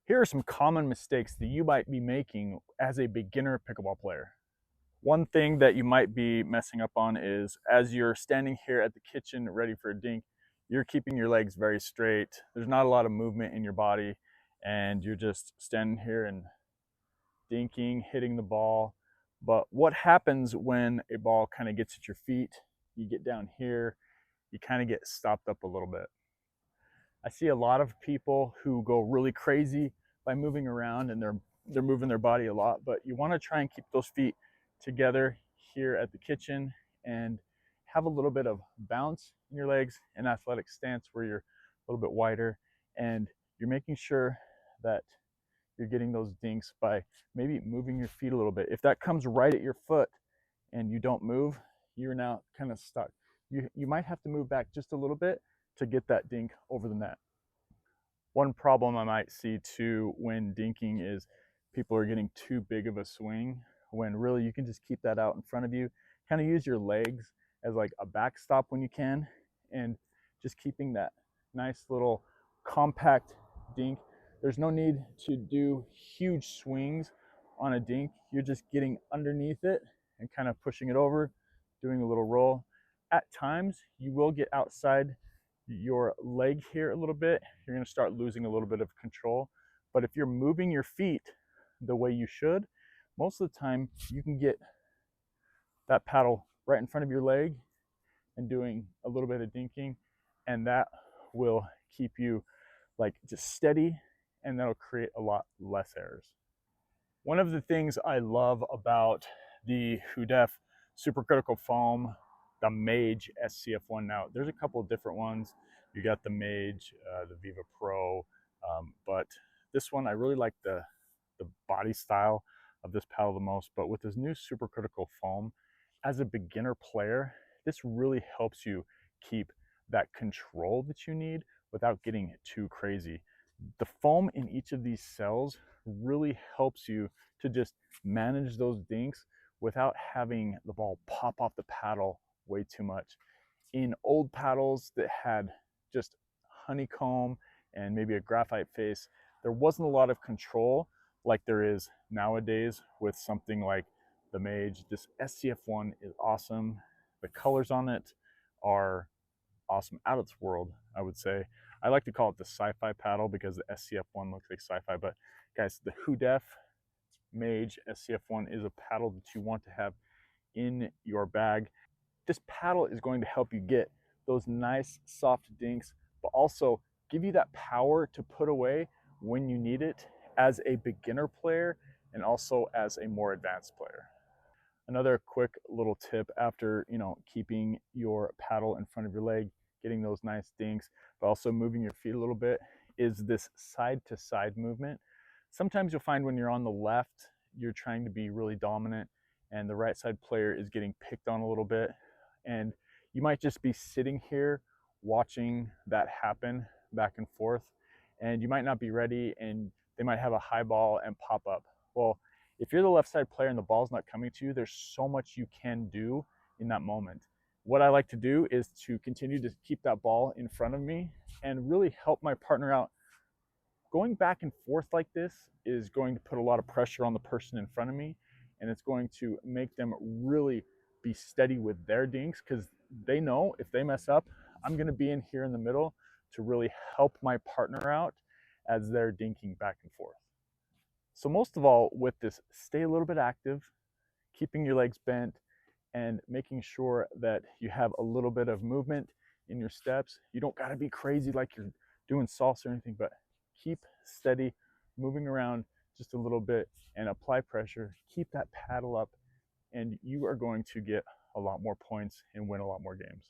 Here are some common mistakes that you might be making as a beginner pickleball player. One thing that you might be messing up on is as you're standing here at the kitchen ready for a dink, you're keeping your legs very straight. There's not a lot of movement in your body, and you're just standing here and dinking, hitting the ball. But what happens when a ball kind of gets at your feet? You get down here, you kind of get stopped up a little bit. I see a lot of people who go really crazy by moving around, and they're moving their body a lot, but you want to try and keep those feet together here at the kitchen and have a little bit of bounce in your legs, an athletic stance where you're a little bit wider, and you're making sure that you're getting those dinks by maybe moving your feet a little bit. If that comes right at your foot and you don't move, you're now kind of stuck. You might have to move back just a little bit to get that dink over the net. One problem I might see too when dinking is people are getting too big of a swing, when really you can just keep that out in front of you. Kind of use your legs as like a backstop when you can, and just keeping that nice little compact dink. There's no need to do huge swings on a dink. You're just getting underneath it and kind of pushing it over, doing a little roll. At times, you will get outside your leg here a little bit. You're going to start losing a little bit of control. But if you're moving your feet the way you should, most of the time you can get that paddle right in front of your leg and doing a little bit of dinking, and that will keep you like just steady, and that'll create a lot less errors. One of the things I love about the Hudef supercritical foam, the Mage SCF1, now there's a couple of different ones. You got the Mage, the Viva Pro, but this one I really like the body style of this paddle the most. But with this new supercritical foam, as a beginner player, this really helps you keep that control that you need without getting too crazy. The foam in each of these cells really helps you to just manage those dinks without having the ball pop off the paddle way too much. In old paddles that had just honeycomb and maybe a graphite face, there wasn't a lot of control like there is nowadays with something like the Mage. This SCF1 is awesome. The colors on it are awesome, out of this world, I would say. I like to call it the sci-fi paddle because the SCF1 looks like sci-fi, but guys, the Hudef Mage SCF1 is a paddle that you want to have in your bag. This paddle is going to help you get those nice soft dinks, but also give you that power to put away when you need it as a beginner player and also as a more advanced player. Another quick little tip after, keeping your paddle in front of your leg, getting those nice dinks, but also moving your feet a little bit, is this side to side movement. Sometimes you'll find when you're on the left, you're trying to be really dominant and the right side player is getting picked on a little bit. And you might just be sitting here watching that happen back and forth, and you might not be ready and they might have a high ball and pop up. Well, if you're the left side player and the ball's not coming to you, there's so much you can do in that moment. What I like to do is to continue to keep that ball in front of me and really help my partner out. Going back and forth like this is going to put a lot of pressure on the person in front of me, and it's going to make them really be steady with their dinks because they know if they mess up, I'm going to be in here in the middle to really help my partner out as they're dinking back and forth. So most of all with this, stay a little bit active, keeping your legs bent and making sure that you have a little bit of movement in your steps. You don't got to be crazy like you're doing salsa or anything, but keep steady, moving around just a little bit and apply pressure. Keep that paddle up and you are going to get a lot more points and win a lot more games.